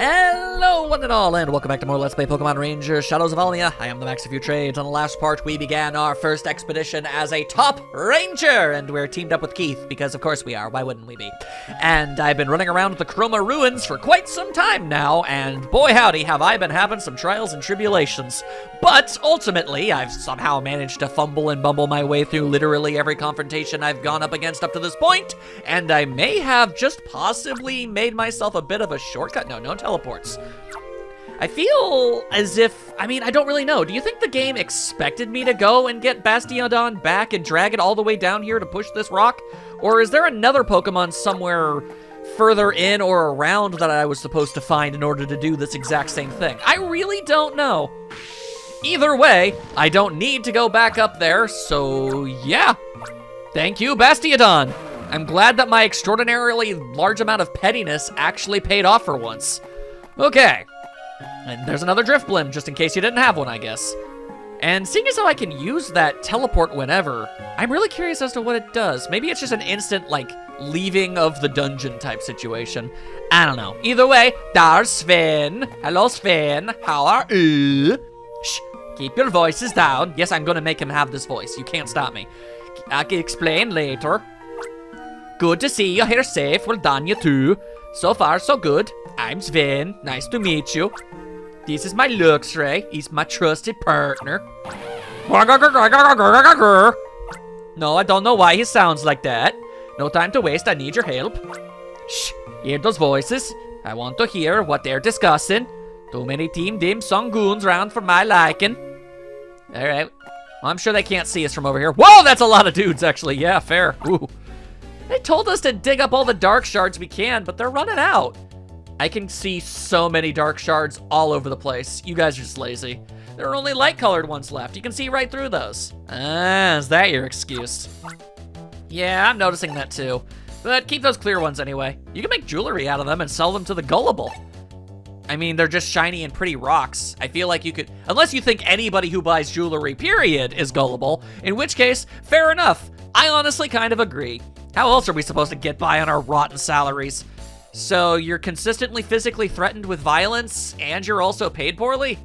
Hello, one and all, and welcome back to more Let's Play Pokemon Rangers Shadows of Almia. I am the Max of Few Trades. On the last part, we began our first expedition as a top ranger, and we're teamed up with Keith, because of course we are. Why wouldn't we be? And I've been running around with the Chroma Ruins for quite some time now, and boy howdy, have I been having some trials and tribulations. But ultimately, I've somehow managed to fumble and bumble my way through literally every confrontation I've gone up against up to this point, and I may have just possibly made myself a bit of a shortcut. No teleports. I feel as if, I don't really know. Do you think the game expected me to go and get Bastiodon back and drag it all the way down here to push this rock? Or is there another Pokemon somewhere further in or around that I was supposed to find in order to do this exact same thing? I really don't know. Either way, I don't need to go back up there, so yeah. Thank you, Bastiodon. I'm glad that my extraordinarily large amount of pettiness actually paid off for once. Okay. And there's another Drifblim, just in case you didn't have one, I guess. And seeing as how I can use that teleport whenever, I'm really curious as to what it does. Maybe it's just an instant, leaving of the dungeon type situation. I don't know. Either way, there's Sven. Hello, Sven. How are you? Shh. Keep your voices down. Yes, I'm gonna make him have this voice. You can't stop me. I can explain later. Good to see you here safe. Well done, you too. So far, so good. I'm Sven. Nice to meet you. This is my Luxray. He's my trusted partner. No, I don't know why he sounds like that. No time to waste. I need your help. Shh. Hear those voices? I want to hear what they're discussing. Too many Team Dim Sum goons round for my liking. Alright. Well, I'm sure they can't see us from over here. Whoa, that's a lot of dudes, actually. Yeah, fair. Ooh. They told us to dig up all the dark shards we can, but they're running out. I can see so many dark shards all over the place. You guys are just lazy. There are only light-colored ones left. You can see right through those. Ah, is that your excuse? Yeah, I'm noticing that too. But keep those clear ones anyway. You can make jewelry out of them and sell them to the gullible. They're just shiny and pretty rocks. I feel like you could, unless you think anybody who buys jewelry, period, is gullible, in which case, fair enough. I honestly kind of agree. How else are we supposed to get by on our rotten salaries? So you're consistently physically threatened with violence, and you're also paid poorly?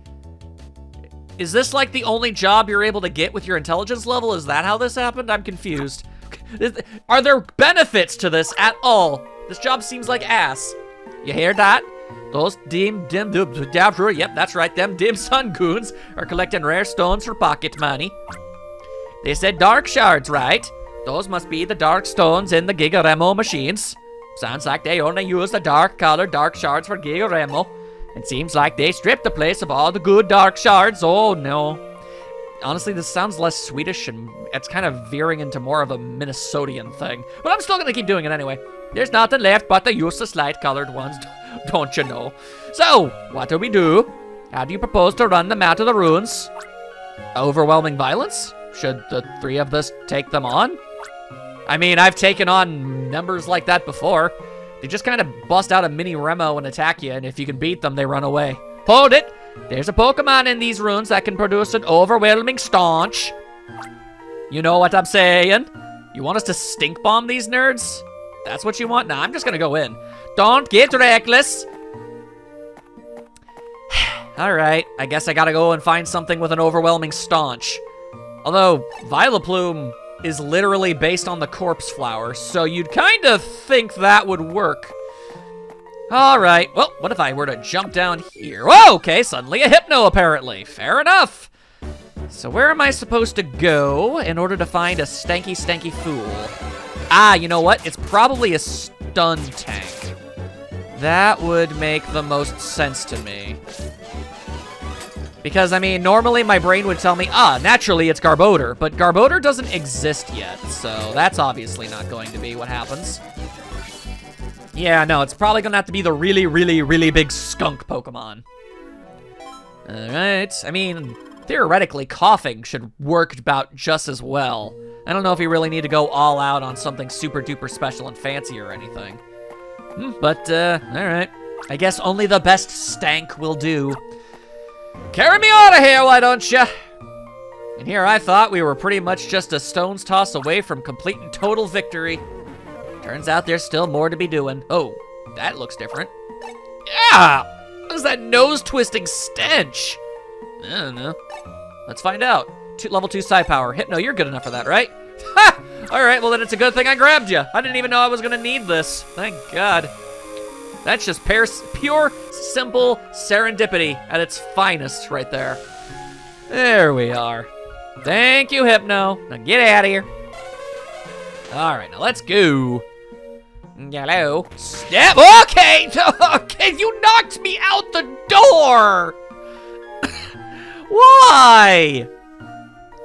Is this like the only job you're able to get with your intelligence level? Is that how this happened? I'm confused. Are there benefits to this at all? This job seems like ass. You hear that? Those yep, that's right, them dim sun goons are collecting rare stones for pocket money. They said dark shards, right? Those must be the dark stones in the Gigaremo machines. Sounds like they only use the dark-colored dark shards for Gigaremo. It seems like they stripped the place of all the good dark shards. Oh, no. Honestly, this sounds less Swedish, and it's kind of veering into more of a Minnesotian thing. But I'm still going to keep doing it anyway. There's nothing left but the useless light-colored ones, don't you know? So, what do we do? How do you propose to run them out of the ruins? Overwhelming violence? Should the three of us take them on? I've taken on numbers like that before. They just kind of bust out a mini Remo and attack you, and if you can beat them, they run away. Hold it! There's a Pokemon in these ruins that can produce an overwhelming staunch. You know what I'm saying? You want us to stink bomb these nerds? That's what you want? Nah, I'm just gonna go in. Don't get reckless! Alright, I guess I gotta go and find something with an overwhelming staunch. Although, Vileplume is literally based on the corpse flower, so you'd kind of think that would work. All right, well, what if I were to jump down here? Whoa, okay, suddenly a Hypno, apparently. Fair enough. So where am I supposed to go in order to find a stanky fool? Ah, you know what? It's probably a stun tank. That would make the most sense to me. Because, normally my brain would tell me, naturally it's Garbodor, but Garbodor doesn't exist yet, so that's obviously not going to be what happens. Yeah, no, it's probably gonna have to be the really big skunk Pokemon. Alright, theoretically, coughing should work about just as well. I don't know if you really need to go all out on something super duper special and fancy or anything. But, alright. I guess only the best stank will do. Carry me out of here, why don't ya? And here I thought we were pretty much just a stone's toss away from complete and total victory. Turns out there's still more to be doing. Oh, that looks different. Yeah! What is that nose-twisting stench? I don't know. Let's find out. Level 2 psi power. Hypno, you're good enough for that, right? Ha! Alright, well then it's a good thing I grabbed you. I didn't even know I was gonna need this. Thank God. That's just pure, simple serendipity at its finest right there. There we are. Thank you, Hypno. Now get out of here. Alright, now let's go. Hello. Step. Okay! Okay, you knocked me out the door! Why?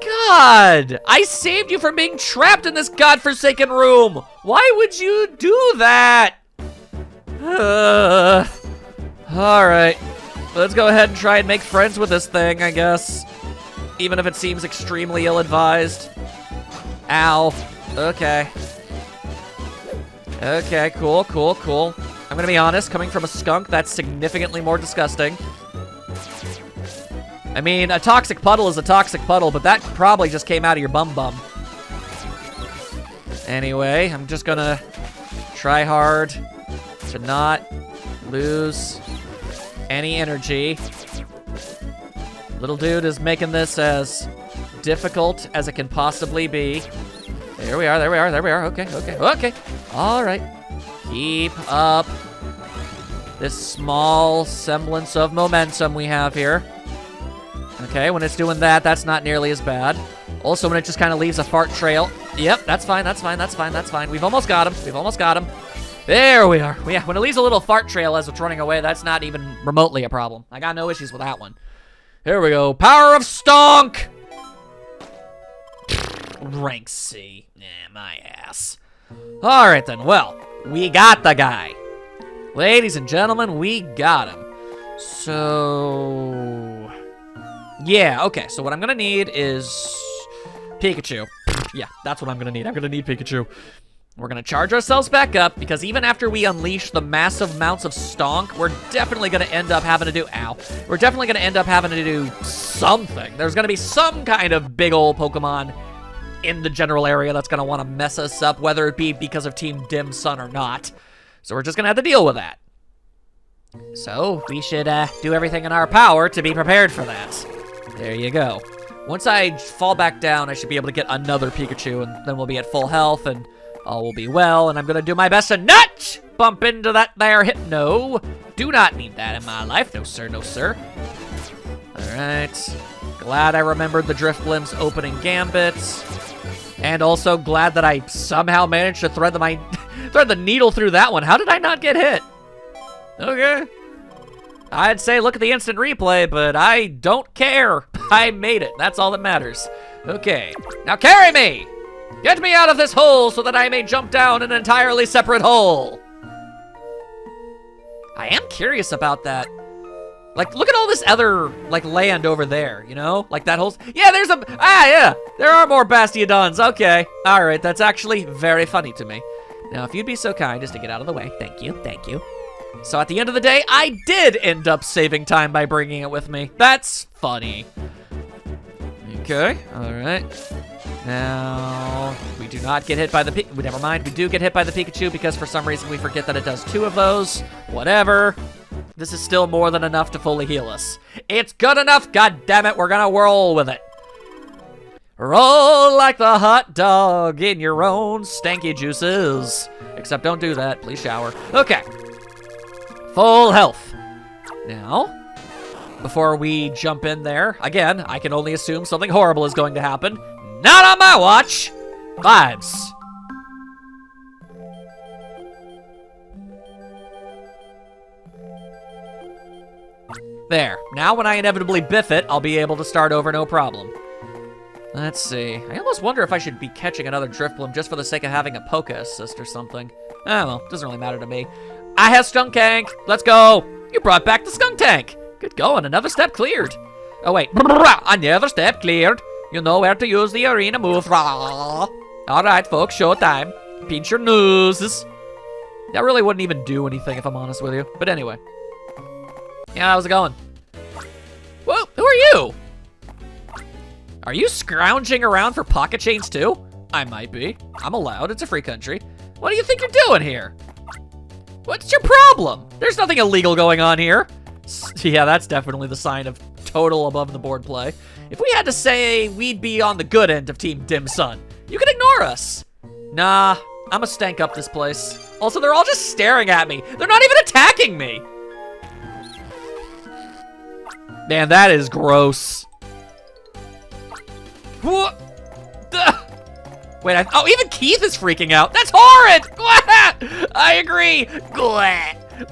God, I saved you from being trapped in this godforsaken room. Why would you do that? Alright, let's go ahead and try and make friends with this thing, I guess. Even if it seems extremely ill-advised. Ow. Okay. Okay, cool, cool, cool. I'm gonna be honest, coming from a skunk, that's significantly more disgusting. I mean, a toxic puddle is a toxic puddle, but that probably just came out of your bum-bum. Anyway, I'm just gonna try hard to not lose any energy. Little dude is making this as difficult as it can possibly be. There we are, there we are, there we are. Okay, okay, okay. All right. Keep up this small semblance of momentum we have here. Okay, when it's doing that, that's not nearly as bad. Also, when it just kind of leaves a fart trail. Yep, that's fine, that's fine, that's fine, that's fine. We've almost got him. We've almost got him. There we are. Yeah, when it leaves a little fart trail as it's running away, that's not even remotely a problem. I got no issues with that one. Here we go. Power of Stonk! Rank C. Nah, my ass. Alright then, well, we got the guy. Ladies and gentlemen, we got him. So... yeah, okay, so what I'm gonna need is Pikachu. Yeah, that's what I'm gonna need. I'm gonna need Pikachu. We're gonna charge ourselves back up, because even after we unleash the massive amounts of Stonk, we're definitely gonna end up having to do, ow. We're definitely gonna end up having to do something. There's gonna be some kind of big old Pokemon in the general area that's gonna wanna mess us up, whether it be because of Team Dim Sun or not. So we're just gonna have to deal with that. So, we should do everything in our power to be prepared for that. There you go. Once I fall back down, I should be able to get another Pikachu, and then we'll be at full health, and all will be well, and I'm gonna do my best to not bump into that there Hypno. Do not need that in my life. No, sir, no, sir. Alright. Glad I remembered the Drifblim's opening gambit. And also glad that I somehow managed to thread the needle through that one. How did I not get hit? Okay. I'd say look at the instant replay, but I don't care. I made it. That's all that matters. Okay. Now carry me! Get me out of this hole so that I may jump down an entirely separate hole. I am curious about that. Like, look at all this other, like, land over there, you know? Like that whole... yeah, there's a... yeah. There are more Bastiodons. Okay. All right. That's actually very funny to me. Now, if you'd be so kind as to get out of the way. Thank you. Thank you. So at the end of the day, I did end up saving time by bringing it with me. That's funny. Okay, all right. Now, we do not get hit by the never mind, we do get hit by the Pikachu because for some reason we forget that it does 2 of those. Whatever. This is still more than enough to fully heal us. It's good enough, god damn it, we're gonna roll with it. Roll like the hot dog in your own stanky juices. Except don't do that, please shower. Okay. Full health. Now, before we jump in there, again, I can only assume something horrible is going to happen. Not on my watch! Vibes. There. Now when I inevitably biff it, I'll be able to start over no problem. Let's see. I almost wonder if I should be catching another Drifblim just for the sake of having a Poké Assist or something. Oh, well, doesn't really matter to me. I have Skunk Tank. Let's go. You brought back the Skunk Tank. Good going. Another step cleared. Oh, wait. Another step cleared. You know where to use the arena move. All right, folks. Showtime. Pinch your noses. That really wouldn't even do anything if I'm honest with you. But anyway. Yeah, how's it going? Whoa, who are you? Are you scrounging around for pocket chains too? I might be. I'm allowed. It's a free country. What do you think you're doing here? What's your problem? There's nothing illegal going on here. Yeah, that's definitely the sign of total above the board play. If we had to say we'd be on the good end of Team Dim Sum, you can ignore us. Nah, I'ma stank up this place. Also, they're all just staring at me. They're not even attacking me. Man, that is gross. What? Wait, oh, even Keith is freaking out. That's horrid! I agree.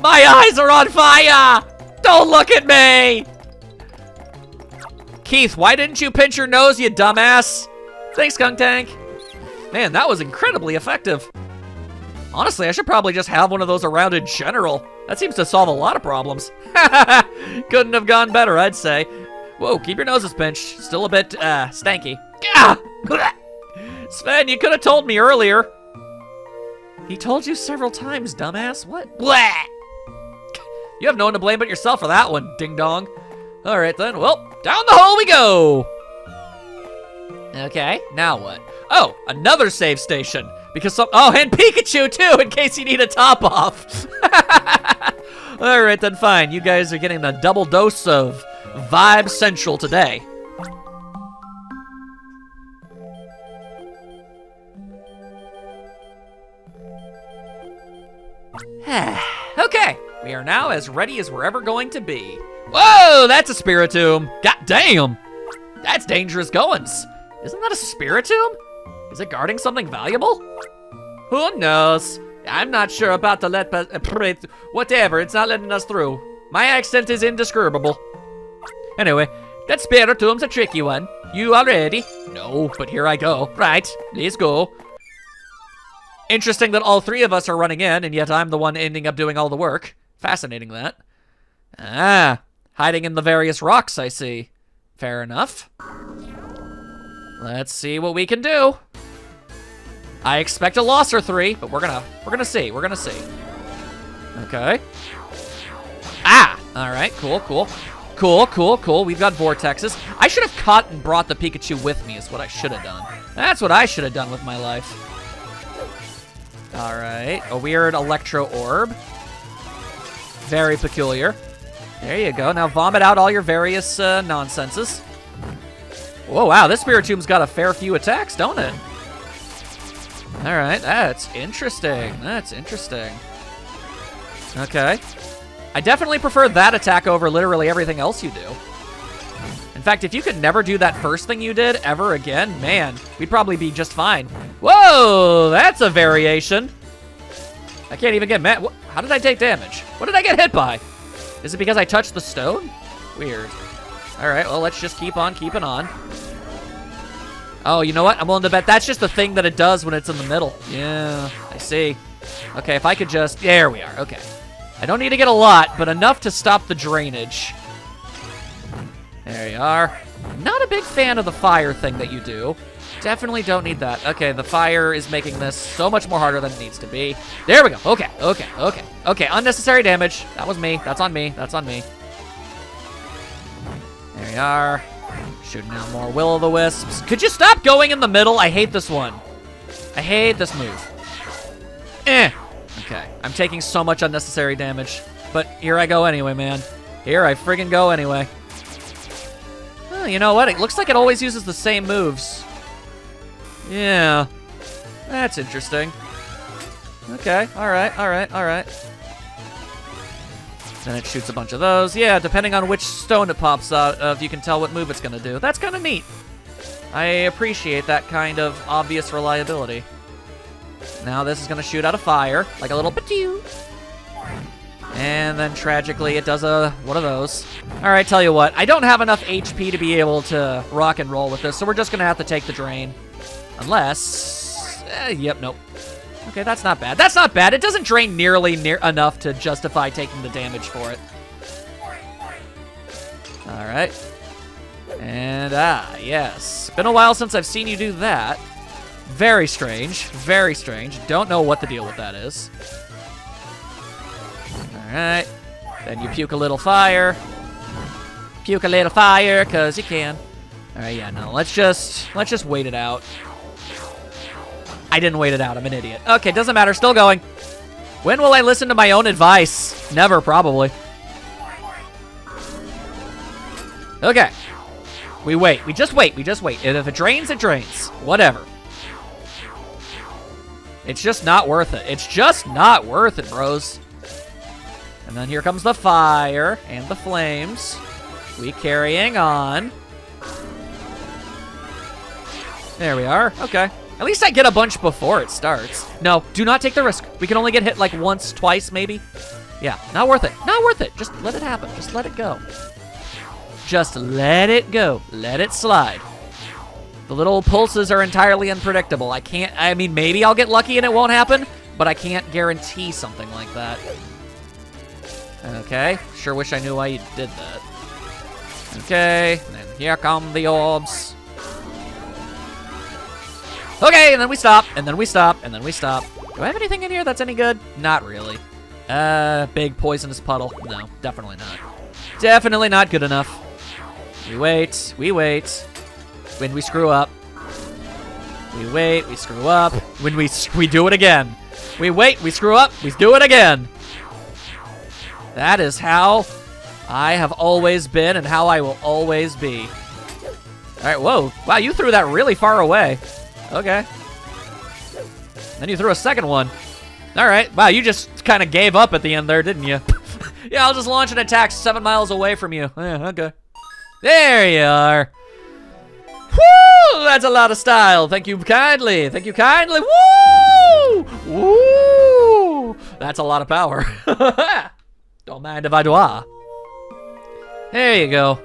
My eyes are on fire! Don't look at me! Keith, why didn't you pinch your nose, you dumbass? Thanks, Skunk Tank. Man, that was incredibly effective. Honestly, I should probably just have one of those around in general. That seems to solve a lot of problems. Couldn't have gone better, I'd say. Whoa, keep your noses pinched. Still a bit, stanky. Sven, you could have told me earlier. He told you several times, dumbass. What? Blah! You have no one to blame but yourself for that one, ding-dong. All right, then. Well, down the hole we go. Okay, now what? Oh, another save station. Because some... Oh, and Pikachu, too, in case you need a top-off. All right, then, fine. You guys are getting a double dose of Vibe Central today. Okay, we are now as ready as we're ever going to be. Whoa, that's a Spiritomb. God damn. That's dangerous goings. Isn't that a Spiritomb? Is it guarding something valuable? Who knows? I'm not sure about the whatever, it's not letting us through. My accent is indescribable. Anyway, that Spiritomb's a tricky one. You all ready? No, but here I go. Right, let's go. Interesting that all three of us are running in, and yet I'm the one ending up doing all the work. Fascinating, that. Ah, hiding in the various rocks, I see. Fair enough. Let's see what we can do. I expect a loss or three, but we're gonna see. We're gonna see. Okay. Ah! All right, cool, cool. Cool, cool, cool. We've got vortexes. I should have caught and brought the Pikachu with me is what I should have done. That's what I should have done with my life. All right, a weird electro orb. Very peculiar. There you go. Now vomit out all your various nonsenses. Whoa, wow, this Spiritomb's got a fair few attacks, don't it? All right, that's interesting. That's interesting. Okay. I definitely prefer that attack over literally everything else you do. In fact, if you could never do that first thing you did ever again, man, we'd probably be just fine. Whoa, that's a variation. I can't even get mad. How did I take damage? What did I get hit by? Is it because I touched the stone? Weird. All right, well, let's just keep on keeping on. Oh, you know what? I'm willing to bet that's just the thing that it does when it's in the middle. Yeah, I see. Okay, if I could just... There we are, okay. I don't need to get a lot, but enough to stop the drainage. There you are. Not a big fan of the fire thing that you do. Definitely don't need that. Okay, the fire is making this so much more harder than it needs to be. There we go. Okay, okay, okay. Okay, unnecessary damage. That was me. That's on me. That's on me. There you are. Shooting out more will-o'-the-wisps. Could you stop going in the middle? I hate this one. I hate this move. Okay, I'm taking so much unnecessary damage. But here I go anyway, man. Here I friggin' go anyway. Oh, you know what? It looks like it always uses the same moves. Yeah. That's interesting. Okay, alright, alright, alright. Then it shoots a bunch of those. Yeah, depending on which stone it pops out of, you can tell what move it's gonna do. That's kind of neat. I appreciate that kind of obvious reliability. Now this is gonna shoot out a fire, like a little patoo. And then tragically it does one of those. All right, tell you what, I don't have enough HP to be able to rock and roll with this, so we're just gonna have to take the drain. Unless, yep, nope. Okay, that's not bad. That's not bad. It doesn't drain nearly enough to justify taking the damage for it. All right. And, yes. Been a while since I've seen you do that. Very strange. Very strange. Don't know what the deal with that is. All right. Then you puke a little fire. Puke a little fire, because you can. All right, yeah, no. Let's just wait it out. I didn't wait it out. I'm an idiot. Okay, doesn't matter. Still going. When will I listen to my own advice? Never, probably. Okay. We wait. We just wait. We just wait. And if it drains, it drains. Whatever. It's just not worth it. It's just not worth it, bros. And then here comes the fire and the flames. We carrying on. There we are. Okay. At least I get a bunch before it starts. No, do not take the risk. We can only get hit like once, twice, maybe. Yeah, not worth it. Not worth it. Just let it happen. Just let it go. Just let it go. Let it slide. The little pulses are entirely unpredictable. I mean, maybe I'll get lucky and it won't happen, but I can't guarantee something like that. Okay, sure wish I knew why you did that. Okay, and here come the orbs. Okay, and then we stop, and then we stop, and then we stop. Do I have anything in here that's any good? Not really. Big poisonous puddle. No, definitely not. Definitely not good enough. We wait, we wait. When we screw up. We wait, we screw up. When we do it again. We wait, we screw up, we do it again. That is how I have always been and how I will always be. All right, whoa. Wow, you threw that really far away. Okay. Then you threw a second one. All right. Wow, you just kind of gave up at the end there, didn't you? Yeah, I'll just launch an attack 7 miles away from you. Yeah, okay. There you are. Woo! That's a lot of style. Thank you kindly. Thank you kindly. Woo! Woo! That's a lot of power. Don't mind if I do. There you go.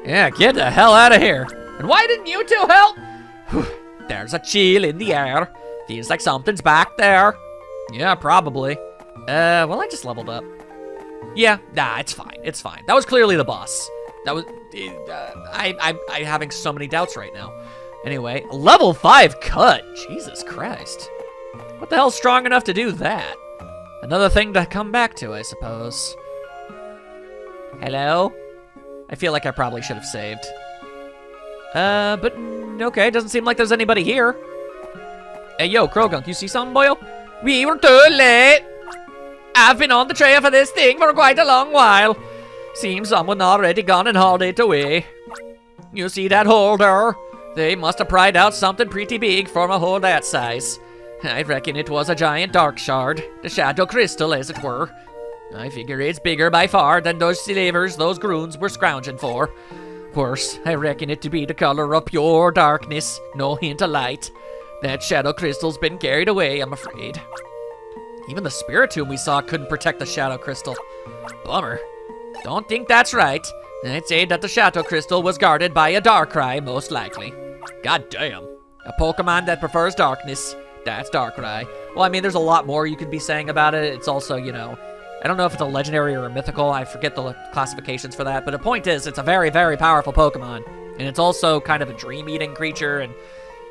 Yeah, get the hell out of here. And why didn't you two help? There's a chill in the air. Feels like something's back there. Yeah, probably. Well, I just leveled up. Yeah, nah, it's fine. It's fine. That was clearly the boss. That was, I'm having so many doubts right now. Anyway, level 5 cut. Jesus Christ. What the hell's strong enough to do that? Another thing to come back to, I suppose. Hello? I feel like I probably should have saved. But okay, doesn't seem like there's anybody here. Hey, yo, Krogunk, you see something, boyo? We were too late. I've been on the trail for this thing for quite a long while. Seems someone already gone and hauled it away. You see that hole there? They must have pried out something pretty big from a hole that size. I reckon it was a giant dark shard, the shadow crystal as it were. I figure it's bigger by far than those slavers those groons were scrounging for. Worse, I reckon it to be the color of pure darkness, no hint of light. That shadow crystal's been carried away, I'm afraid. Even the spirit tomb we saw couldn't protect the shadow crystal. Bummer. Don't think that's right. I'd say that the shadow crystal was guarded by a Darkrai, most likely. God damn. A Pokemon that prefers darkness. That's Darkrai. Well, I mean, there's a lot more you could be saying about it. It's also, you know, I don't know if it's a legendary or a mythical. I forget the classifications for that. But the point is, it's a very, very powerful Pokemon. And it's also kind of a dream-eating creature. And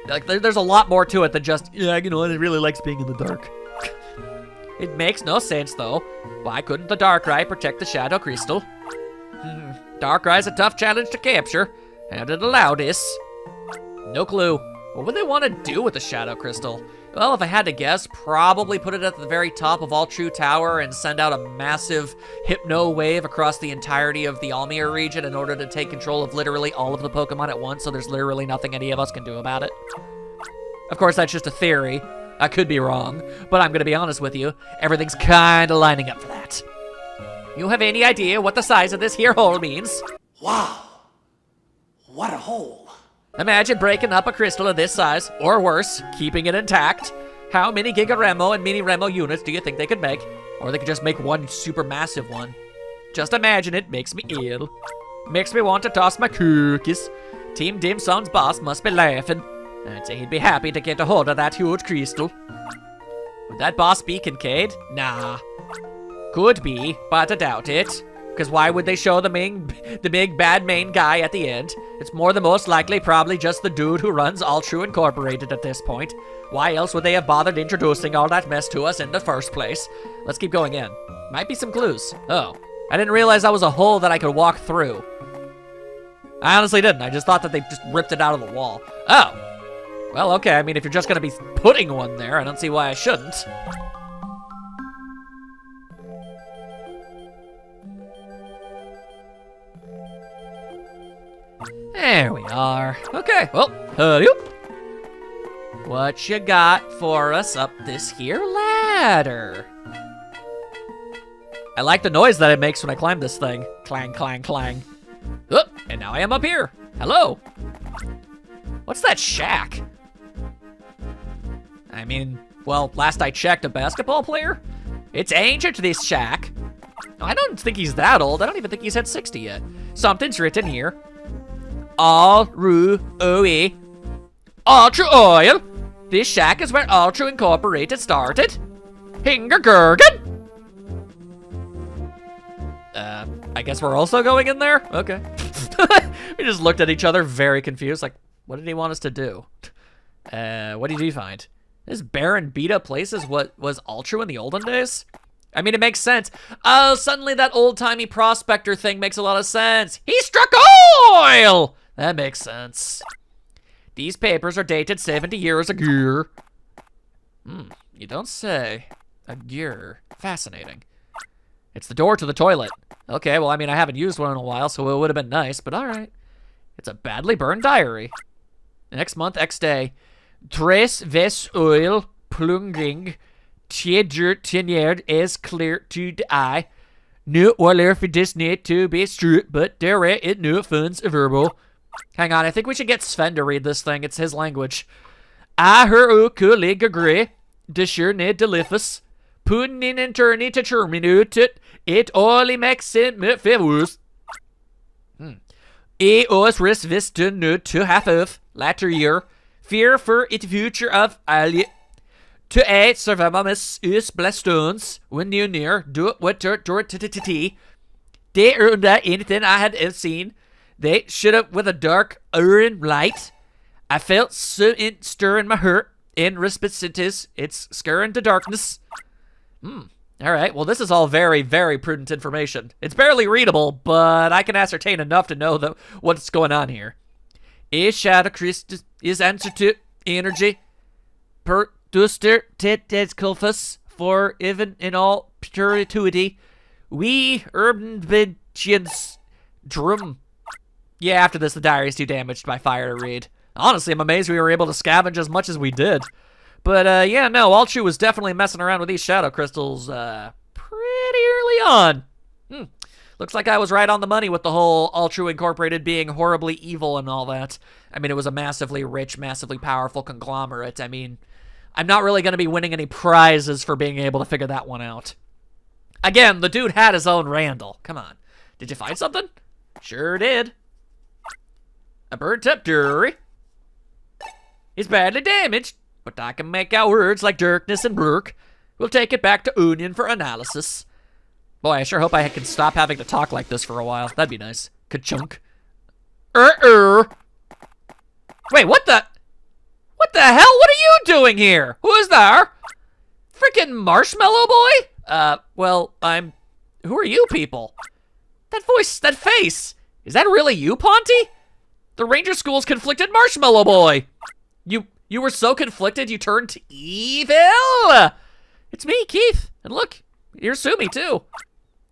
like, there's a lot more to it than just, yeah, you know, it really likes being in the dark. It makes no sense, though. Why couldn't the Darkrai protect the Shadow Crystal? Darkrai's a tough challenge to capture. How did it allow this? No clue. What would they want to do with the Shadow Crystal? Well, if I had to guess, probably put it at the very top of All True Tower and send out a massive hypno wave across the entirety of the Almia region in order to take control of literally all of the Pokemon at once, so there's literally nothing any of us can do about it. Of course, that's just a theory. I could be wrong, but I'm gonna be honest with you. Everything's kinda lining up for that. You have any idea what the size of this here hole means? Wow. What a hole. Imagine breaking up a crystal of this size, or worse, keeping it intact. How many Giga Remo and Mini Remo units do you think they could make? Or they could just make one super massive one. Just imagine it makes me ill. Makes me want to toss my cookies. Team Dim Sum's boss must be laughing. I'd say he'd be happy to get a hold of that huge crystal. Would that boss be Kincaid? Nah. Could be, but I doubt it. Because why would they show the big bad main guy at the end? It's more than most likely probably just the dude who runs All True Incorporated at this point. Why else would they have bothered introducing all that mess to us in the first place? Let's keep going in. Might be some clues. Oh, I didn't realize that was a hole that I could walk through. I honestly didn't. I just thought that they just ripped it out of the wall. Oh. Well, okay. I mean, if you're just going to be putting one there, I don't see why I shouldn't. There we are. Okay, well, hurry up. What you got for us up this here ladder? I like the noise that it makes when I climb this thing. Clang, clang, clang. Oh, and now I am up here. Hello. What's that shack? I mean, well, last I checked, a basketball player? It's ancient, this shack. I don't think he's that old. I don't even think he's had 60 yet. Something's written here. All-Ru-O-E. Ultra Oil. This shack is where Ultra Incorporated started. Hingergurgen. I guess we're also going in there? Okay. We just looked at each other very confused, like, what did he want us to do? What did he find? This barren, beat-up place is what was Ultra in the olden days? I mean, it makes sense. Oh, suddenly that old-timey prospector thing makes a lot of sense. He struck oil! That makes sense. These papers are dated 70 years ago. You don't say. Ago. Fascinating. It's the door to the toilet. Okay, well, I mean, I haven't used one in a while, so it would have been nice, but all right. It's a badly burned diary. Next month, X day. Tres ves oil plunging. Tienerd is clear to the eye. Nu oiler for this need to be true, but there it no funds verbal. Hang on, I think we should get Sven to read this thing. It's his language. I hear o colleague agree. De sure need to lift Putting in and turning to terminate it only makes it me favors. E os ris vista nu to half of latter year. Fear for it future of Almia. To a servamus us blastones when you near do it what t. They earned that anything I had seen. They should have with a dark iron light. I felt so in stirring my hurt in respicitis. It's scaring the darkness. All right, well, this is all very, very prudent information. It's barely readable, but I can ascertain enough to know that what's going on here. Is Shadow Christ is answer to energy. Per duster tit kulfus for even in all perpetuity. We urban vigians drum. Yeah, after this, the diary is too damaged by fire to read. Honestly, I'm amazed we were able to scavenge as much as we did. But, yeah, no, Alchu was definitely messing around with these shadow crystals, pretty early on. Looks like I was right on the money with the whole Alchu Incorporated being horribly evil and all that. I mean, it was a massively rich, massively powerful conglomerate. I mean, I'm not really going to be winning any prizes for being able to figure that one out. Again, the dude had his own Randall. Come on. Did you find something? Sure did. A burnt-up jewelry. It's badly damaged. But I can make out words like darkness and blurk. We'll take it back to Union for analysis. Boy, I sure hope I can stop having to talk like this for a while. That'd be nice. Ka-chunk. Wait, what the? What the hell? What are you doing here? Who is there? Freaking Marshmallow Boy? Well, who are you people? That voice, that face. Is that really you, Ponty? The Ranger School's conflicted Marshmallow Boy. You were so conflicted you turned evil? It's me, Keith. And look, you're Sumi too.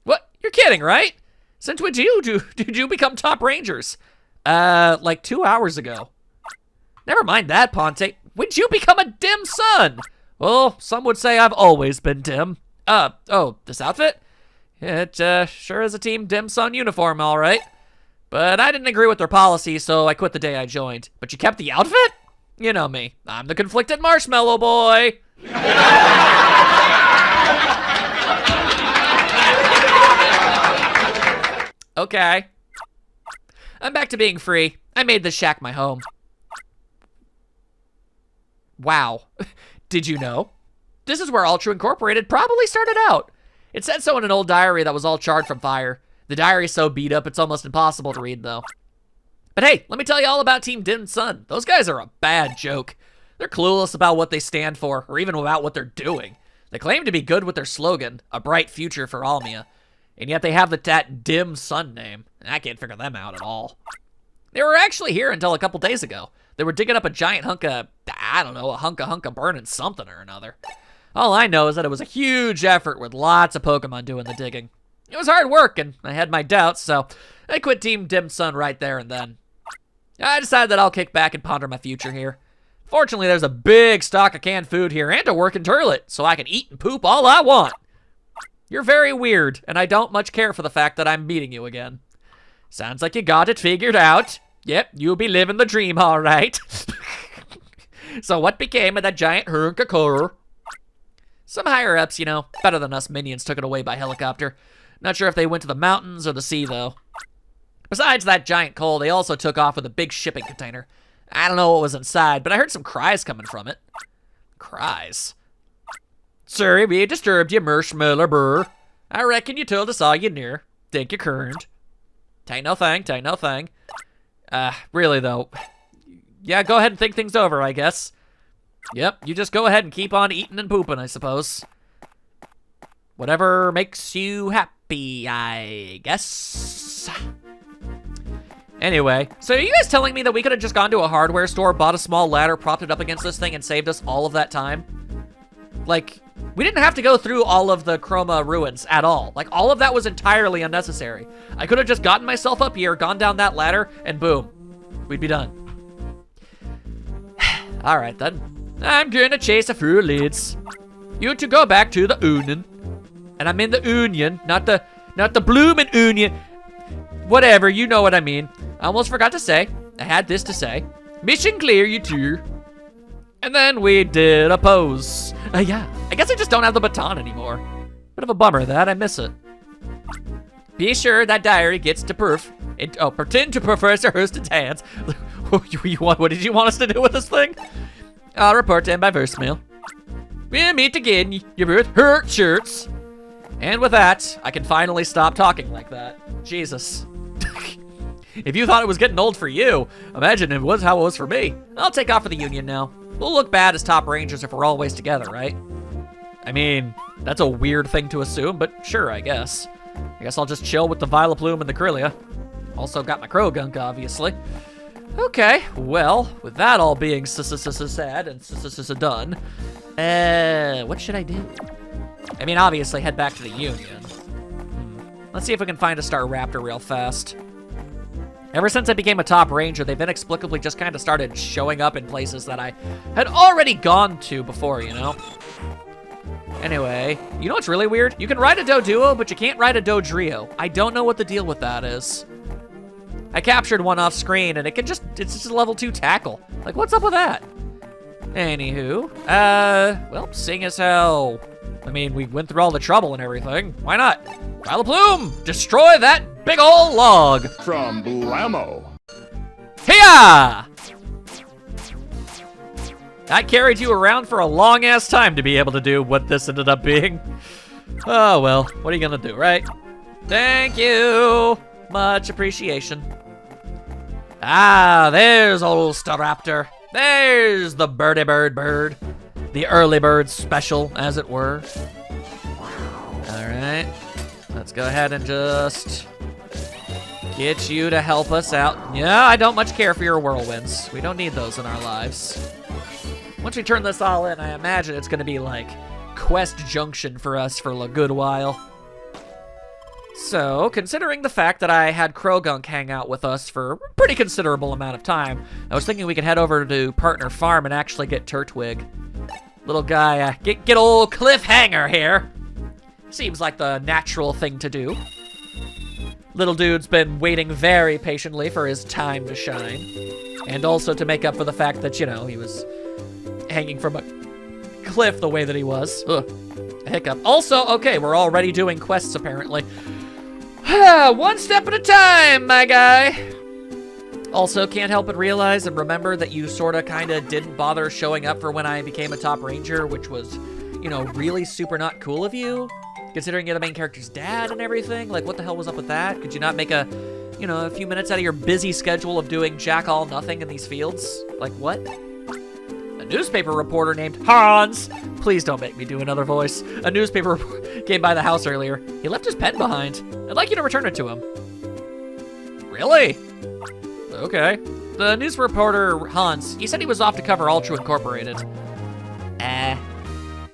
What? You're kidding, right? Since when did you become top Rangers? Like 2 hours ago. Never mind that, Ponte. When'd you become a dim sun? Well, some would say I've always been dim. Oh, this outfit? It, sure is a Team Dim Sun uniform, all right. But I didn't agree with their policy, so I quit the day I joined. But you kept the outfit? You know me. I'm the conflicted Marshmallow Boy. Okay. I'm back to being free. I made this shack my home. Wow. Did you know? This is where Ultra Incorporated probably started out. It said so in an old diary that was all charred from fire. The diary's so beat up, it's almost impossible to read, though. But hey, let me tell you all about Team Dim Sun. Those guys are a bad joke. They're clueless about what they stand for, or even about what they're doing. They claim to be good with their slogan, a bright future for Almia. And yet they have that Dim Sun name, and I can't figure them out at all. They were actually here until a couple days ago. They were digging up a giant hunk of, I don't know, a hunk of burning something or another. All I know is that it was a huge effort with lots of Pokemon doing the digging. It was hard work, and I had my doubts, so I quit Team Dim Sun right there and then. I decided that I'll kick back and ponder my future here. Fortunately, there's a big stock of canned food here and a working toilet, so I can eat and poop all I want. You're very weird, and I don't much care for the fact that I'm meeting you again. Sounds like you got it figured out. Yep, you'll be living the dream, all right. So what became of that giant hunk of core? Some higher-ups, you know, better than us minions, took it away by helicopter. Not sure if they went to the mountains or the sea, though. Besides that giant coal, they also took off with a big shipping container. I don't know what was inside, but I heard some cries coming from it. Cries? Sorry, we disturbed you, marshmallow burr. I reckon you told us all you knew. Think you kerned. Tain't no thing. Really, though. Yeah, go ahead and think things over, I guess. Yep, you just go ahead and keep on eating and pooping, I suppose. Whatever makes you happy, I guess. Anyway, so are you guys telling me that we could have just gone to a hardware store, bought a small ladder, propped it up against this thing, and saved us all of that time? Like, we didn't have to go through all of the Chroma ruins at all. Like, all of that was entirely unnecessary. I could have just gotten myself up here, gone down that ladder, and boom. We'd be done. Alright then. I'm gonna chase a few leads. You two go back to the Union. And I'm in the Union, not the bloomin' Union. Whatever, you know what I mean. I almost forgot to say. I had this to say. Mission clear, you two. And then we did a pose. Yeah, I guess I just don't have the baton anymore. Bit of a bummer that, I miss it. Be sure that diary gets to proof. Pretend to Professor Hurston's hands. What did you want us to do with this thing? I'll report to him by voicemail. We'll meet again, you both hurt shirts. And with that, I can finally stop talking like that. Jesus. If you thought it was getting old for you, imagine it was how it was for me. I'll take off for the Union now. We'll look bad as top rangers if we're always together, right? I mean, that's a weird thing to assume, but sure, I guess. I guess I'll just chill with the Vileplume and the Krylia. Also got my Crow Gunk, obviously. Okay, well, with that all being sad and done, what should I do? I mean, obviously head back to the Union. Let's see if we can find a Star Raptor real fast. Ever since I became a top ranger, they've inexplicably just kind of started showing up in places that I had already gone to before, you know? Anyway, you know what's really weird? You can ride a Doduo, but you can't ride a Dodrio. I don't know what the deal with that is. I captured one off screen, and it's just a level 2 tackle. Like, what's up with that? Anywho, well, seeing as how, I mean, we went through all the trouble and everything, why not? Vileplume, destroy that big ol' log. From Blammo. Hiya! I carried you around for a long-ass time to be able to do what this ended up being. Oh, well, what are you gonna do, right? Thank you. Much appreciation. Ah, there's old Staraptor. There's the birdie bird. The early bird special, as it were. All right. Let's go ahead and just get you to help us out. Yeah, I don't much care for your whirlwinds. We don't need those in our lives. Once we turn this all in, I imagine it's going to be like Quest Junction for us for a good while. So, considering the fact that I had Krogunk hang out with us for a pretty considerable amount of time, I was thinking we could head over to Partner Farm and actually get Turtwig. Little guy, get old Cliffhanger here. Seems like the natural thing to do. Little dude's been waiting very patiently for his time to shine. And also to make up for the fact that, you know, he was hanging from a cliff the way that he was. Ugh, a hiccup. Also, okay, we're already doing quests apparently. One step at a time, my guy. Also, can't help but realize and remember that you sorta kinda didn't bother showing up for when I became a top ranger, which was, you know, really super not cool of you. Considering you're the main character's dad and everything. Like, what the hell was up with that? Could you not make a few minutes out of your busy schedule of doing jack all nothing in these fields? Like, what? A newspaper reporter named Hans. Please don't make me do another voice. A newspaper reporter came by the house earlier. He left his pen behind. I'd like you to return it to him. Really? Okay. The news reporter, Hans, he said he was off to cover Ultra Incorporated.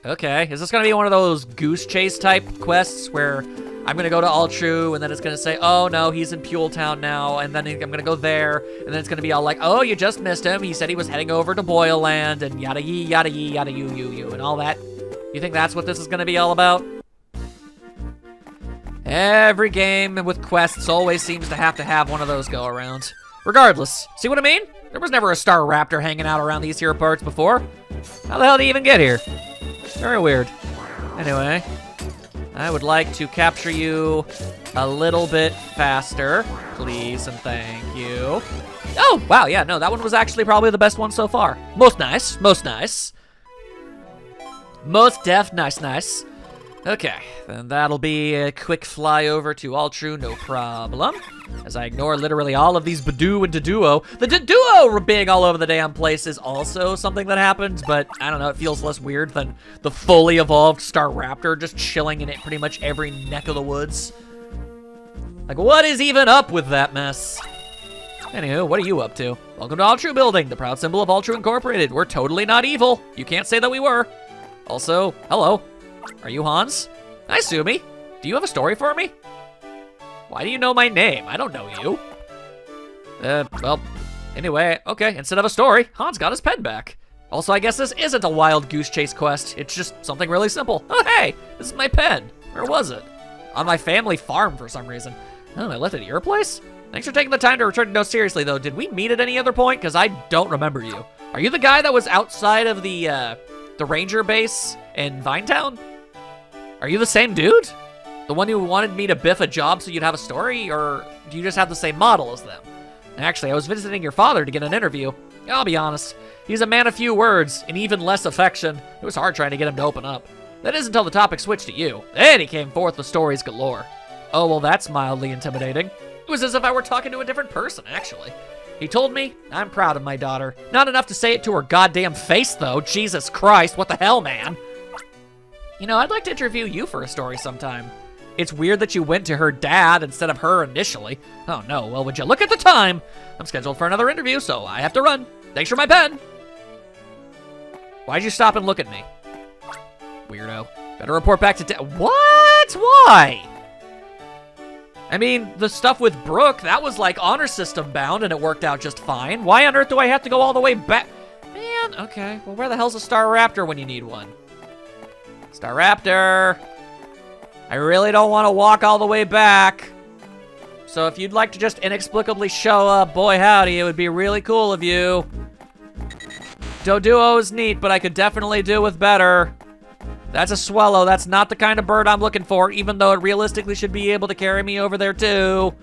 Okay. Is this gonna be one of those goose chase type quests where I'm gonna go to Altru, and then it's gonna say, oh no, he's in Puletown now, and then I'm gonna go there, and then it's gonna be all like, oh, you just missed him. He said he was heading over to Boyland, and yada yee, yada yee, yada you, and all that. You think that's what this is gonna be all about? Every game with quests always seems to have one of those go around. Regardless, see what I mean? There was never a Star Raptor hanging out around these here parts before. How the hell did he even get here? Very weird. Anyway, I would like to capture you a little bit faster, please and thank you. Oh, wow, yeah, no, that one was actually probably the best one so far. Most nice, most nice. Most def, nice. Okay, then that'll be a quick flyover to Altru, no problem. As I ignore literally all of these Badoo and Deduo. The Deduo being all over the damn place is also something that happens, but I don't know, it feels less weird than the fully evolved Star Raptor just chilling in it pretty much every neck of the woods. Like, what is even up with that mess? Anywho, what are you up to? Welcome to Altru Building, the proud symbol of Altru Incorporated. We're totally not evil. You can't say that we were. Also, hello. Are you Hans? Hi, Sumi. Do you have a story for me? Why do you know my name? I don't know you. Well, anyway, okay, instead of a story, Hans got his pen back. Also, I guess this isn't a wild goose chase quest. It's just something really simple. Oh, hey, this is my pen. Where was it? On my family farm for some reason. Oh, I left it at your place? Thanks for taking the time to return. No, seriously, though, did we meet at any other point? Because I don't remember you. Are you the guy that was outside of the ranger base in Vinetown? Are you the same dude? The one who wanted me to biff a job so you'd have a story? Or do you just have the same model as them? Actually, I was visiting your father to get an interview. I'll be honest, he's a man of few words and even less affection. It was hard trying to get him to open up. That is until the topic switched to you. Then he came forth with stories galore. Oh, well, that's mildly intimidating. It was as if I were talking to a different person, actually. He told me, I'm proud of my daughter. Not enough to say it to her goddamn face, though. Jesus Christ, what the hell, man? You know, I'd like to interview you for a story sometime. It's weird that you went to her dad instead of her initially. Oh no, well, would you look at the time? I'm scheduled for another interview, so I have to run. Thanks for my pen. Why'd you stop and look at me? Weirdo. Better report back to What? Why? I mean, the stuff with Brooke, that was like honor system bound and it worked out just fine. Why on earth do I have to go all the way back? Man, okay. Well, where the hell's a Star Raptor when you need one? Star Raptor. I really don't want to walk all the way back. So if you'd like to just inexplicably show up, boy howdy, it would be really cool of you. Doduo is neat, but I could definitely do with better. That's a swallow. That's not the kind of bird I'm looking for, even though it realistically should be able to carry me over there too.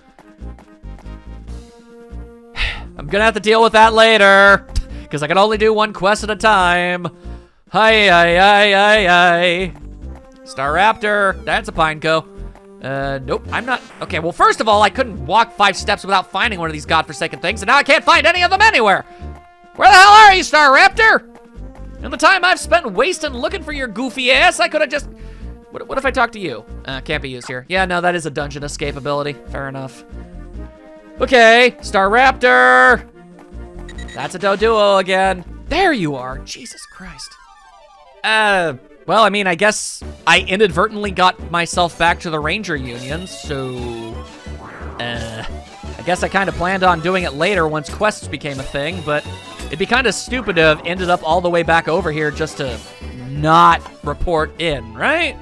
I'm gonna have to deal with that later, because I can only do one quest at a time. Hi. Star Raptor, that's a Pineco. Nope, I'm not. Okay, well, first of all, I couldn't walk 5 steps without finding one of these godforsaken things, and now I can't find any of them anywhere. Where the hell are you, Star Raptor? In the time I've spent wasting looking for your goofy ass, I could have just... What if I talk to you? Can't be used here. Yeah, no, that is a dungeon escape ability. Fair enough. Okay, Star Raptor. That's a Doduo again. There you are. Jesus Christ. Well, I mean, I guess I inadvertently got myself back to the Ranger Union, so... I guess I kind of planned on doing it later once quests became a thing, but it'd be kind of stupid to have ended up all the way back over here just to not report in, right?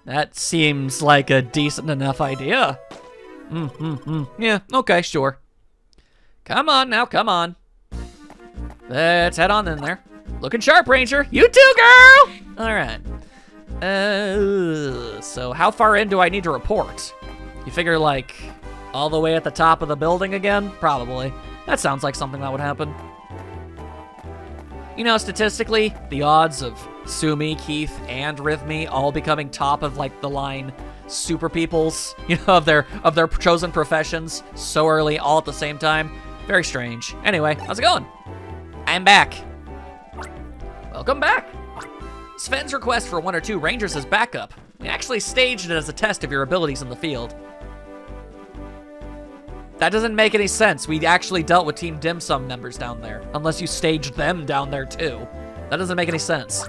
That seems like a decent enough idea. Yeah, okay, sure. Come on now, come on. Let's head on in there. Looking sharp, Ranger. You too, girl! All right. So how far in do I need to report? You figure, like, all the way at the top of the building again? Probably. That sounds like something that would happen. You know, statistically, the odds of Sumi, Keith, and Rhythmi all becoming top of, like, the line super peoples, you know, of their chosen professions so early, all at the same time. Very strange. Anyway, how's it going? I'm back. Welcome back. Sven's request for 1 or 2 Rangers as backup. We actually staged it as a test of your abilities in the field. That doesn't make any sense. We actually dealt with Team Dim Sum members down there, unless you staged them down there too. That doesn't make any sense.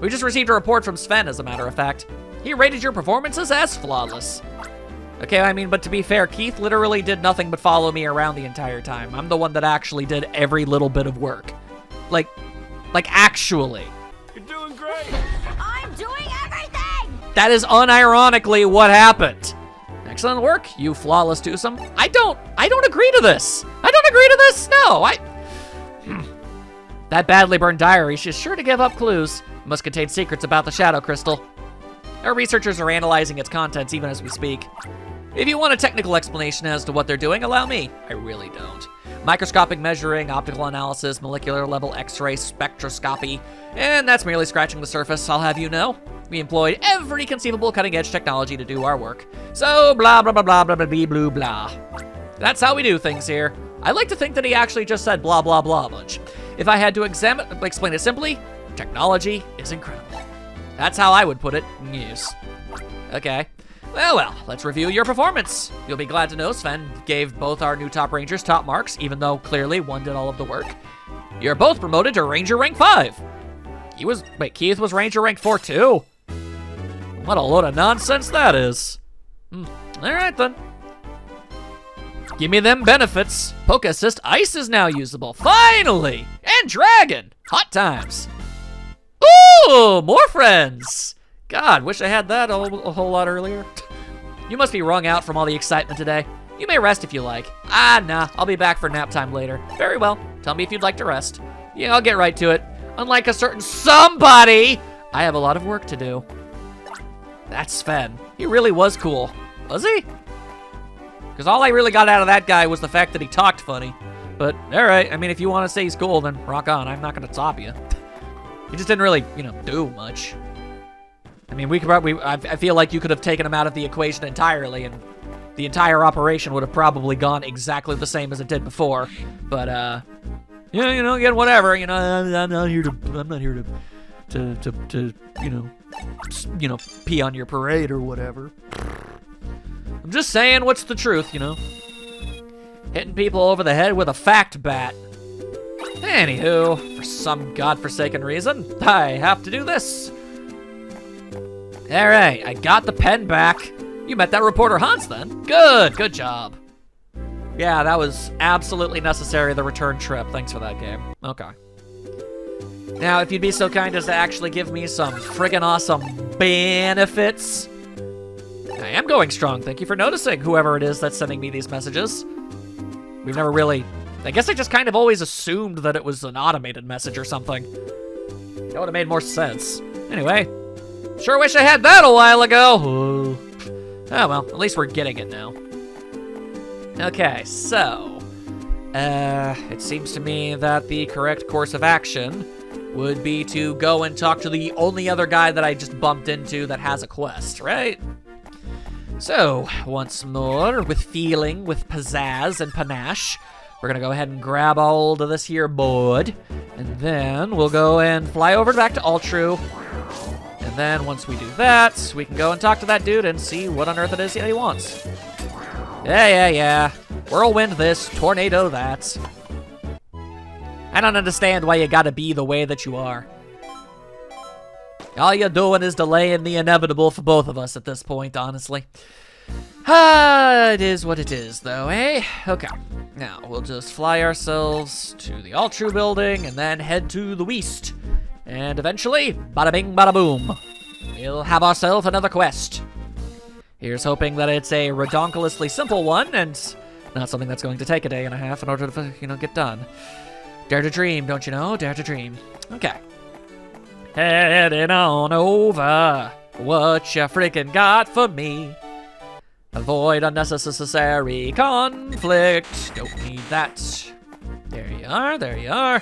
We just received a report from Sven, as a matter of fact. He rated your performances as flawless. Okay, I mean, but to be fair, Keith literally did nothing but follow me around the entire time. I'm the one that actually did every little bit of work. Like actually. You're doing great. I'm doing everything! That is unironically what happened. Excellent work, you flawless twosome. I don't agree to this. I don't agree to this. No, That badly burned diary is sure to give up clues. It must contain secrets about the Shadow Crystal. Our researchers are analyzing its contents even as we speak. If you want a technical explanation as to what they're doing, allow me. I really don't. Microscopic measuring, optical analysis, molecular level X-ray spectroscopy, and that's merely scratching the surface, I'll have you know. We employed every conceivable cutting-edge technology to do our work. So blah blah blah blah blah blah blah blah blah. That's how we do things here. I like to think that he actually just said blah blah blah a bunch. If I had to explain it simply, technology is incredible. That's how I would put it. Yes. Okay. Well, let's review your performance. You'll be glad to know Sven gave both our new top rangers top marks, even though clearly one did all of the work. You're both promoted to Ranger rank 5. Keith was Ranger rank 4 too? What a load of nonsense that is. All right then. Give me them benefits. Poke Assist Ice is now usable. Finally! And Dragon! Hot times. Ooh, more friends! God, wish I had that a whole lot earlier. You must be wrung out from all the excitement today. You may rest if you like. Nah, I'll be back for nap time later. Very well, tell me if you'd like to rest. Yeah, I'll get right to it. Unlike a certain somebody, I have a lot of work to do. That's Sven. He really was cool. Was he? Because all I really got out of that guy was the fact that he talked funny. But, alright, I mean, if you want to say he's cool, then rock on. I'm not going to stop you. He just didn't really, do much. I mean, I feel like you could have taken him out of the equation entirely, and the entire operation would have probably gone exactly the same as it did before. But, yeah, again, whatever. I'm not here to pee on your parade or whatever. I'm just saying what's the truth, Hitting people over the head with a fact bat. Anywho, for some godforsaken reason, I have to do this. Alright, I got the pen back. You met that reporter Hans then? Good job. Yeah, that was absolutely necessary, the return trip. Thanks for that, game. Okay. Now, if you'd be so kind as to actually give me some friggin' awesome benefits. I am going strong, thank you for noticing, whoever it is that's sending me these messages. We've never really... I guess I just kind of always assumed that it was an automated message or something. That would have made more sense. Anyway, sure wish I had that a while ago. Oh well, at least we're getting it now. Okay, so... it seems to me that the correct course of action would be to go and talk to the only other guy that I just bumped into that has a quest, right? So, once more, with feeling, with pizzazz and panache, we're gonna go ahead and grab hold of this here board, and then we'll go and fly over back to Altru. And then once we do that, we can go and talk to that dude and see what on earth it is that he wants. Yeah. Whirlwind this, tornado that. I don't understand why you gotta be the way that you are. All you're doing is delaying the inevitable for both of us at this point, honestly. It is what it is, though, eh? Okay. Now, we'll just fly ourselves to the Altru building and then head to the west. And eventually, bada bing, bada boom. We'll have ourselves another quest. Here's hoping that it's a redonkulously simple one and not something that's going to take a day and a half in order to, get done. Dare to dream, don't you know? Dare to dream. Okay. Heading on over. What you freaking got for me? Avoid unnecessary conflict. Don't need that. There you are.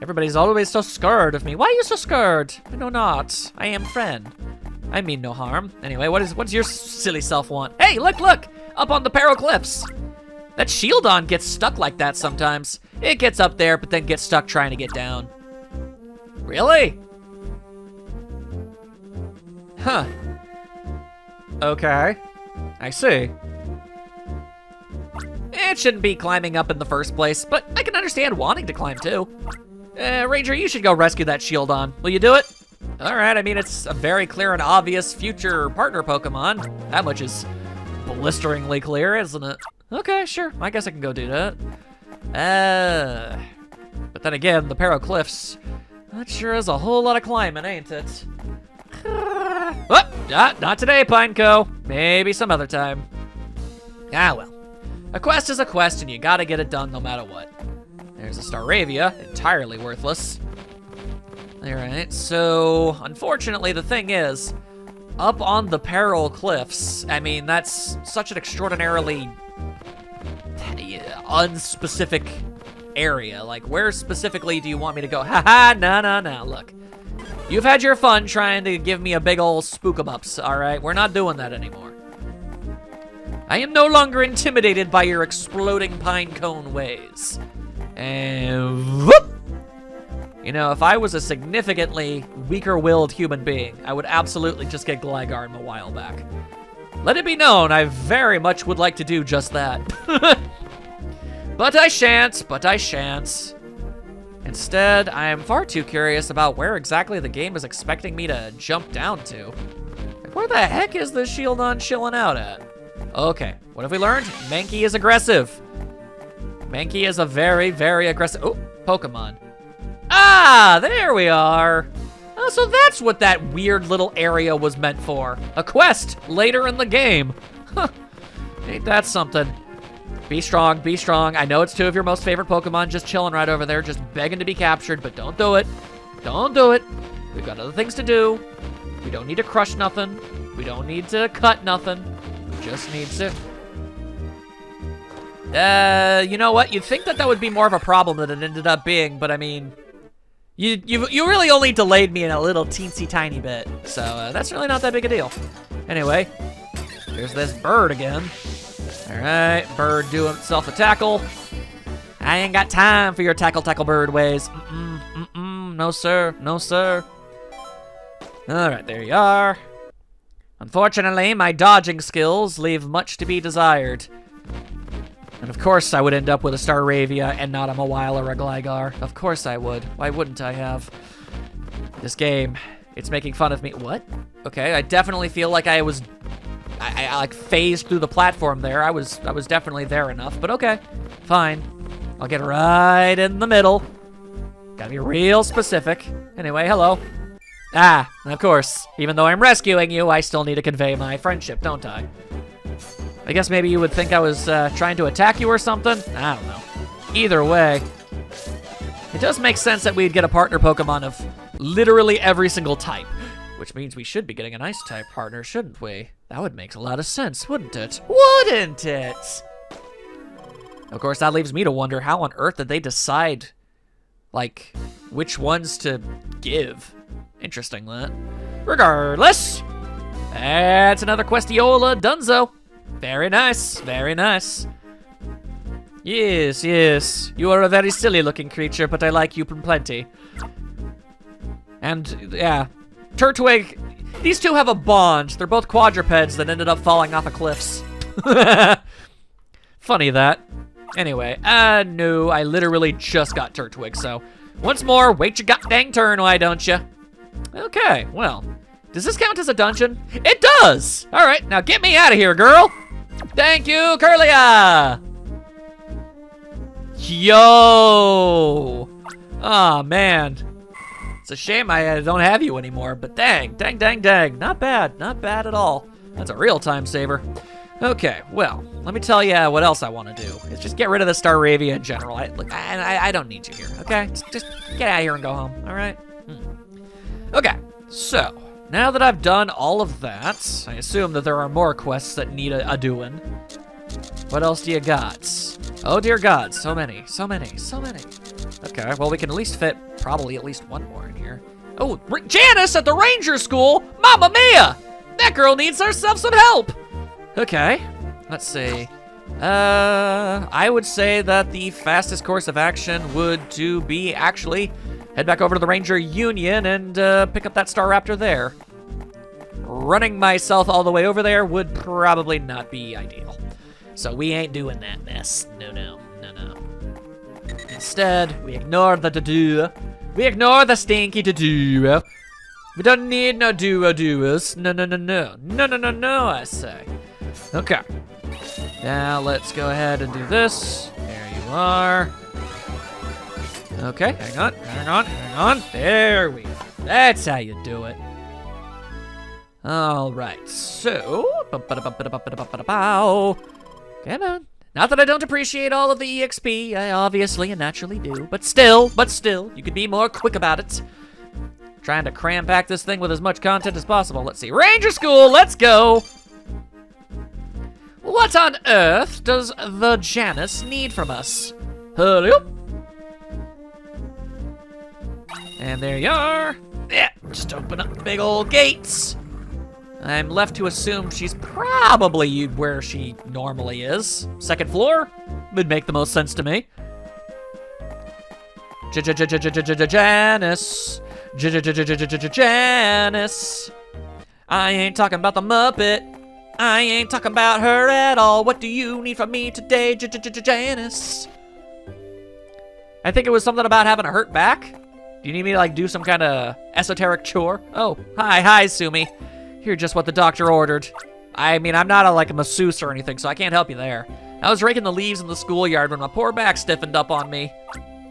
Everybody's always so scared of me. Why are you so scared? I know not. I am friend. I mean no harm. Anyway, what's your silly self want? Hey, look! Up on the Peril Cliffs. That Shieldon gets stuck like that sometimes. It gets up there, but then gets stuck trying to get down. Really? Huh. Okay. I see. It shouldn't be climbing up in the first place, but I can understand wanting to climb too. Ranger, you should go rescue that Shieldon. Will you do it? All right, I mean, it's a very clear and obvious future partner Pokemon. That much is blisteringly clear, isn't it? Okay, sure. I guess I can go do that. But then again, the Paro Cliffs, that sure is a whole lot of climbing, ain't it? Oh, not today, Pineco. Maybe some other time. Ah, well. A quest is a quest, and you gotta get it done no matter what. There's a Staravia, entirely worthless. Alright, so unfortunately the thing is, up on the Peril Cliffs, I mean, that's such an extraordinarily unspecific area. Like, where specifically do you want me to go? Haha, no, look. You've had your fun trying to give me a big ol' spook-em-ups, alright? We're not doing that anymore. I am no longer intimidated by your exploding pine cone ways. And whoop! You know, if I was a significantly weaker-willed human being, I would absolutely just get Gligar a while back. Let it be known, I very much would like to do just that. But I shan't. Instead, I am far too curious about where exactly the game is expecting me to jump down to. Like, where the heck is this Shieldon chilling out at? Okay, what have we learned? Mankey is aggressive. Mankey is a very, very aggressive, oh, Pokemon. Ah, there we are. Oh, so that's what that weird little area was meant for. A quest later in the game. Huh, ain't that something? Be strong, be strong. I know it's two of your most favorite Pokemon just chilling right over there, just begging to be captured, but don't do it. Don't do it. We've got other things to do. We don't need to crush nothing. We don't need to cut nothing. We just need to... you know what? You'd think that would be more of a problem than it ended up being, but I mean... You really only delayed me in a little teensy tiny bit, so that's really not that big a deal. Anyway, here's this bird again. Alright, bird doing itself a tackle. I ain't got time for your tackle bird ways. No sir, no sir. Alright, there you are. Unfortunately, my dodging skills leave much to be desired. And of course I would end up with a Staravia and not a Mawile or a Gligar. Of course I would. Why wouldn't I have? This game, it's making fun of me. What? Okay, I definitely feel like I like phased through the platform there. I was definitely there enough, but okay, fine. I'll get right in the middle. Gotta be real specific. Anyway, hello. Ah, of course, even though I'm rescuing you, I still need to convey my friendship, don't I? I guess maybe you would think I was trying to attack you or something? I don't know. Either way, it does make sense that we'd get a partner Pokemon of literally every single type. Which means we should be getting an Ice-type partner, shouldn't we? That would make a lot of sense, wouldn't it? Wouldn't it? Of course, that leaves me to wonder how on earth did they decide, like, which ones to give. Interesting, that. Regardless, that's another Questiola Dunzo. Very nice, very nice. Yes, yes, you are a very silly-looking creature, but I like you plenty. And, yeah, Turtwig, these two have a bond. They're both quadrupeds that ended up falling off of cliffs. Funny that. Anyway, no, I literally just got Turtwig, so once more, wait your god-dang turn, why don't you? Okay, well, does this count as a dungeon? It does! All right, now get me out of here, girl. Thank you, Curlia! Yo! Aw, man. It's a shame I don't have you anymore, but dang. Not bad at all. That's a real time saver. Okay, well, let me tell you what else I want to do. Is just get rid of the Staravia in general. I don't need you here, okay? Just get out of here and go home, all right? Okay, so, now that I've done all of that, I assume that there are more quests that need a doing. What else do you got? Oh dear God, so many. Okay, well we can at least fit probably at least one more in here. Oh, Janice at the Ranger School! Mamma mia! That girl needs herself some help! Okay, let's see. I would say that the fastest course of action would to be actually head back over to the Ranger Union and pick up that Staraptor there. Running myself all the way over there would probably not be ideal. So we ain't doing that mess. No. Instead, we ignore the to-do. We ignore the stinky to-do. We don't need no do-a-doers. No, no, no, no. No, no, no, no, I say. Okay. Now let's go ahead and do this. There you are. Okay, hang on, hang on, hang on. There we go. That's how you do it. All right, so. Come on. Not that I don't appreciate all of the EXP. I obviously and naturally do. But still, you could be more quick about it. Trying to cram pack this thing with as much content as possible. Let's see. Ranger School, let's go. What on earth does the Janus need from us? Hurry up. And there you are. Yeah, just open up the big old gates. I'm left to assume she's probably where she normally is. Second floor would make the most sense to me. Janice. Janice. I ain't talking about the Muppet. I ain't talking about her at all. What do you need from me today, Janice? I think it was something about having a hurt back. Do you need me to like do some kind of esoteric chore? Oh, hi, Sumi. You're just what the doctor ordered. I mean, I'm not a masseuse or anything, so I can't help you there. I was raking the leaves in the schoolyard when my poor back stiffened up on me.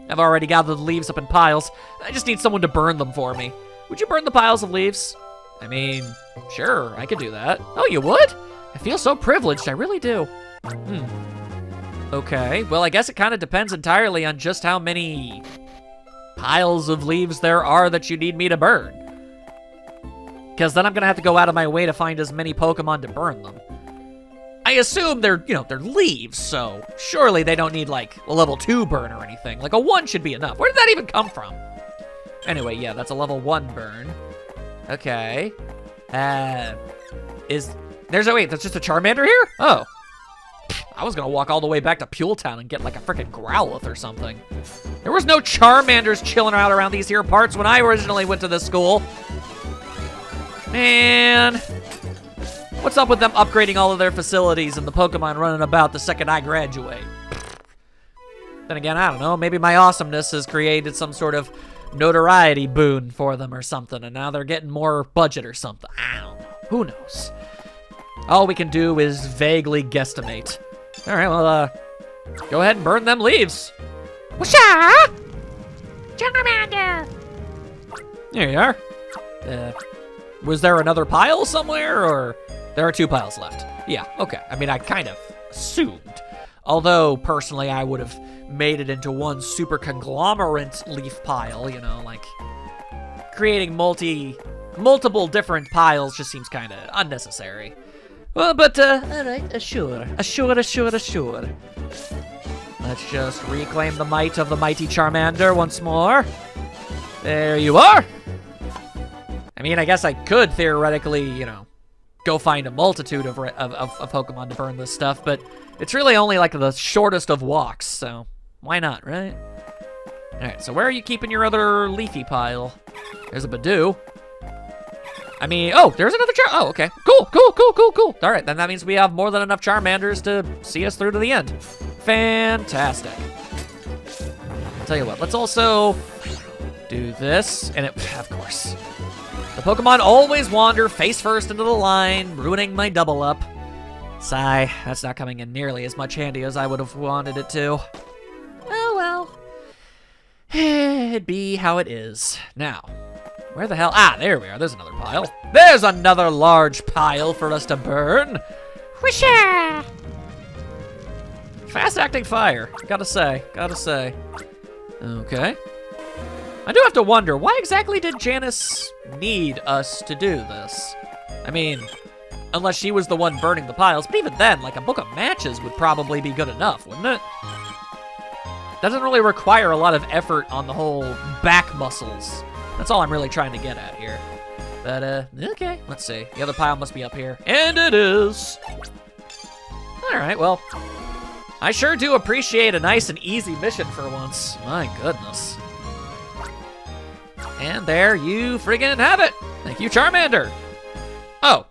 I've already gathered the leaves up in piles. I just need someone to burn them for me. Would you burn the piles of leaves? I mean, sure, I could do that. Oh, you would? I feel so privileged, I really do. Okay, well, I guess it kind of depends entirely on just how many piles of leaves there are that you need me to burn. Because then I'm gonna have to go out of my way to find as many Pokemon to burn them. I assume they're leaves, so surely they don't need like a level 2 burn or anything. Like a 1 should be enough. Where did that even come from? Anyway, yeah, that's a level 1 burn. Okay. There's just a Charmander here? Oh. I was gonna walk all the way back to Pule Town and get like a freaking Growlithe or something. There was no Charmanders chilling out around these here parts when I originally went to this school. Man. What's up with them upgrading all of their facilities and the Pokemon running about the second I graduate? Then again, I don't know. Maybe my awesomeness has created some sort of notoriety boon for them or something, and now they're getting more budget or something. I don't know. Who knows? All we can do is vaguely guesstimate. All right, well, go ahead and burn them leaves. Whoosha! Charmander! There you are. Was there another pile somewhere, or there are 2 piles left? Yeah, okay. I mean, I kind of assumed. Although, personally, I would have made it into one super conglomerate leaf pile, you know, like creating multiple different piles just seems kind of unnecessary. Well, but, all right, sure. Let's just reclaim the might of the mighty Charmander once more. There you are. I mean, I guess I could theoretically, go find a multitude of Pokemon to burn this stuff, but it's really only like the shortest of walks, so why not, right? All right, so where are you keeping your other leafy pile? There's a Badoo. I mean, oh, there's another oh, okay. Cool. All right, then that means we have more than enough Charmanders to see us through to the end. Fantastic. I'll tell you what, let's also do this, and of course. The Pokemon always wander face first into the line, ruining my double up. Sigh, that's not coming in nearly as much handy as I would have wanted it to. Oh well. It'd be how it is. Now, where the hell? Ah, there we are. There's another pile. There's another large pile for us to burn. Whoosha! Fast-acting fire. Gotta say. Okay. I do have to wonder, why exactly did Janice need us to do this? I mean, unless she was the one burning the piles, but even then, like a book of matches would probably be good enough, wouldn't it? Doesn't really require a lot of effort on the whole back muscles. That's all I'm really trying to get at here. But, okay, let's see. The other pile must be up here. And it is! Alright, well, I sure do appreciate a nice and easy mission for once. My goodness. And there you friggin' have it. Thank you, Charmander. Oh.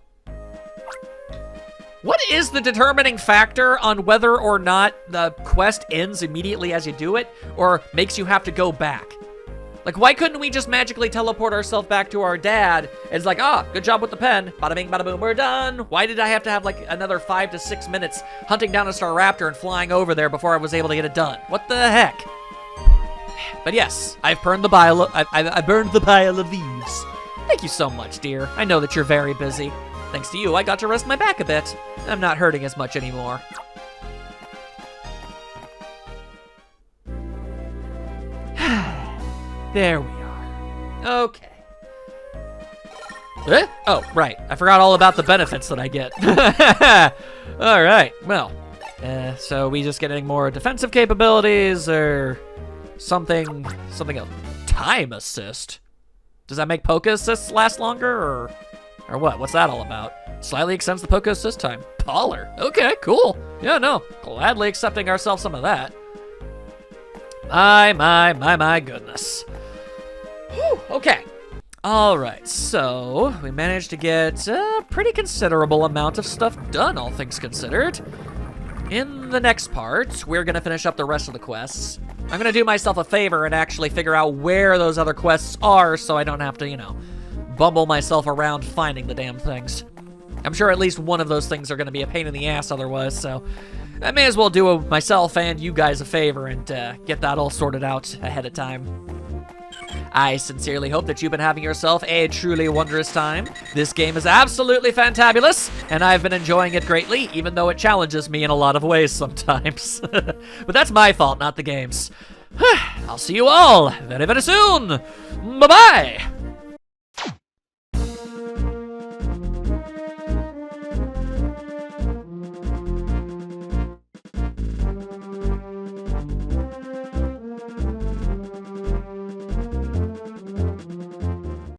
What is the determining factor on whether or not the quest ends immediately as you do it, or makes you have to go back? Like, why couldn't we just magically teleport ourselves back to our dad? It's like, ah, good job with the pen. Bada bing, bada boom, we're done. Why did I have to have like another 5 to 6 minutes hunting down a Staraptor and flying over there before I was able to get it done? What the heck? But yes, I've burned the pile. I burned the pile of leaves. Thank you so much, dear. I know that you're very busy. Thanks to you, I got to rest my back a bit. I'm not hurting as much anymore. There we are. Okay. Eh? Oh, right. I forgot all about the benefits that I get. All right. Well, so we just getting more defensive capabilities or something else? Time assist? Does that make Poke assists last longer or what? What's that all about? Slightly extends the Poke assist time. Baller. Okay, cool. Yeah, no. Gladly accepting ourselves some of that. My goodness. Whew, okay. All right, so we managed to get a pretty considerable amount of stuff done, all things considered. In the next part, we're gonna finish up the rest of the quests. I'm gonna do myself a favor and actually figure out where those other quests are so I don't have to, you know, bumble myself around finding the damn things. I'm sure at least one of those things are gonna be a pain in the ass otherwise, so I may as well do myself and you guys a favor and get that all sorted out ahead of time. I sincerely hope that you've been having yourself a truly wondrous time. This game is absolutely fantabulous, and I've been enjoying it greatly, even though it challenges me in a lot of ways sometimes. But that's my fault, not the game's. I'll see you all very, very soon. Bye-bye!